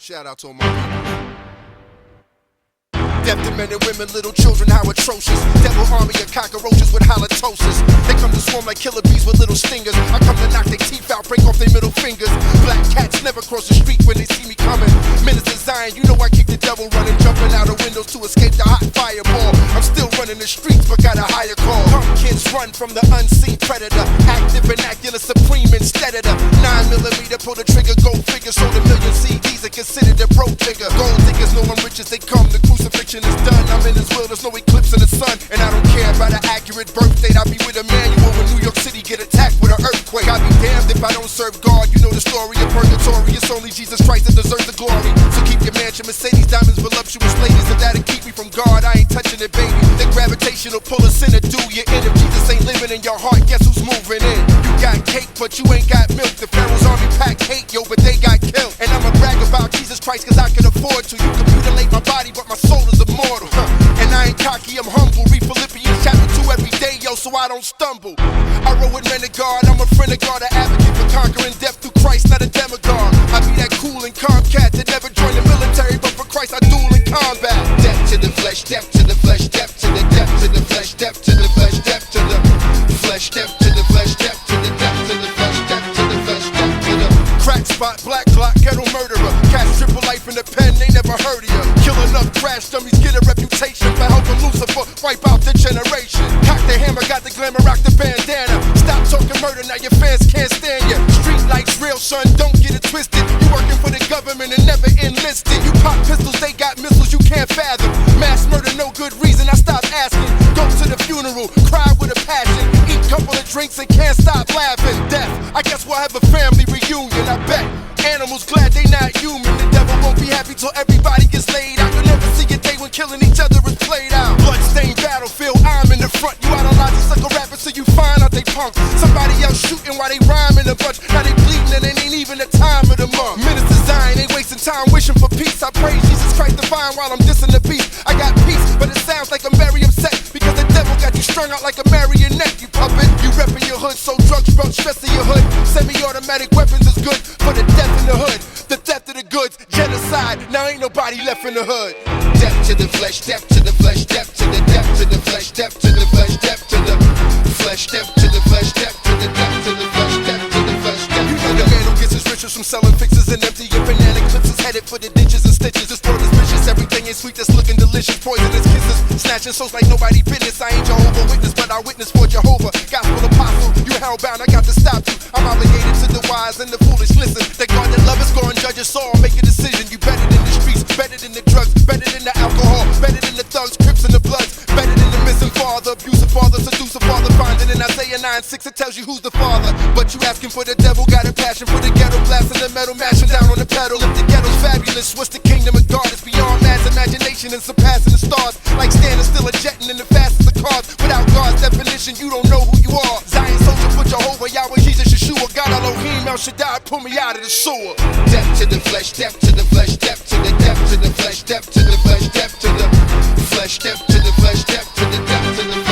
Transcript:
Shout out to all my people. Deaf to men and women, little children, how atrocious. Devil army of cockroaches with halitosis. They come to swarm like killer bees with little stingers. I come to knock their teeth out, break off their middle fingers. Black cats never cross the street when they see me coming. Minister Zion, you know I keep the devil running, jumping out of windows to escape the hot fireball. I'm still running the streets, but got a higher call. Punk kids run from the unseen predator. Active vernacular supreme instead of the 9mm. Pull the trigger, go figure. Sold a million CDs are considered a broke figure. Gold diggers know I'm rich as they come. The crucifixion is done. I'm in his will, there's no eclipse in the sun. And I don't care about an accurate birth date. I'll be with Emmanuel when New York City get attacked with an earthquake. I'll be damned if I don't serve God. You know the story of purgatory. It's only Jesus Christ that deserves the glory. So keep your mansion, Mercedes, diamonds, voluptuous ladies. If that'll keep me from God, I ain't touching it, baby. The gravitation will pull us in to do your in. If Jesus ain't living in your heart, guess who's moving in? You got cake, but you ain't got milk. The Pharaoh's army pack hate, yo, but they got killed. And I'ma brag about Jesus Christ cause I can afford to. You can mutilate my body, but my soul is immortal. And I ain't cocky, I'm humble. Read Philippians chapter 2 every day, yo, so I don't stumble. I roll with men of God, I'm a friend of God, an advocate for conquering death through Christ, not a demagogue. I be that cool and calm cat that never joined the military, but for Christ I duel in combat. Death to the flesh, death to the flesh, death to the death to the flesh, death to the flesh, death to the flesh, death to the flesh, death to the death to the flesh, death to the flesh, death to the crack spot, black clock, ghetto murderer. Cast triple life in the pen, they never heard of you. Kill enough crash dummies, get a reputation for helping Lucifer wipe out the generation. Cock the hammer, got the glamour, rock the bandana. Stop talking murder, now your fans can't stand you. Street lights real, son, don't get it twisted. You working for the government and never enlisted. You pop pistols, they got missiles you can't fathom. Mass murder, no good reason, I stopped asking. Go to the funeral, cry with a passion. Eat couple of drinks and can't stop laughing. Death, I guess we'll have a family reunion, I bet. Animals glad they not human. The devil won't be happy till everybody gets laid out. You'll never see a day when killing each other is played out. Bloodstained battlefield, I'm in the front. You idolize a sucker rapper so you find out they punk. Somebody else shooting while they rhyme in a bunch. Now they bleeding and it ain't even the time of the month. Minister Zion ain't wasting time wishing for peace. I praise Jesus Christ divine while I'm dissing the beast. I got peace, but it sounds like I'm very upset because the devil got you strung out like a marionette. You puppet, you reppin' your hood, so drugs brought stress in your hood. Semi-automatic weapons is good for the death in the hood. The theft of the goods, genocide, now ain't nobody left in the hood. Death to the flesh, death to the flesh, death to the death to the flesh, death to the flesh, death to the flesh, death to the flesh, death to the death to the flesh, death to the flesh, death. You know the man who gets his riches from selling fixes and empty and banana clips is headed for the ditches and stitches. This world is vicious, everything ain't sweet, that's looking delicious. Poisonous kisses, snatching souls like nobody business. I ain't Jehovah Witness, but I witness for Jehovah. Gospel apostle, you hellbound, I got to stop you. I'm obligated to the wise and the foolish. Listen, that God that love is going to judge us all. Make a decision, you better than the streets, better than the drugs, better than the alcohol, better than the thugs, crips and the bloods, better than the missing father, abusive father, seducer father. Find it in Isaiah 9:6, it tells you who's the father. But you asking for the devil, got a passion for the ghetto, blasting the metal, mashing down on the pedal. If the ghetto's fabulous, what's the kingdom of God? It's beyond man's imagination and surpassing the stars. Like standing still or jetting in the fastest of cars. Without God's definition, you don't know who you are. Zion soldier for Jehovah, Yahweh, Jesus, Yeshua, God Elohim, El Shaddai, pull me out of the sewer. Death to the flesh, death to the flesh, death to the death to the flesh, death to the flesh, death to the flesh, death to the flesh, death to the death to the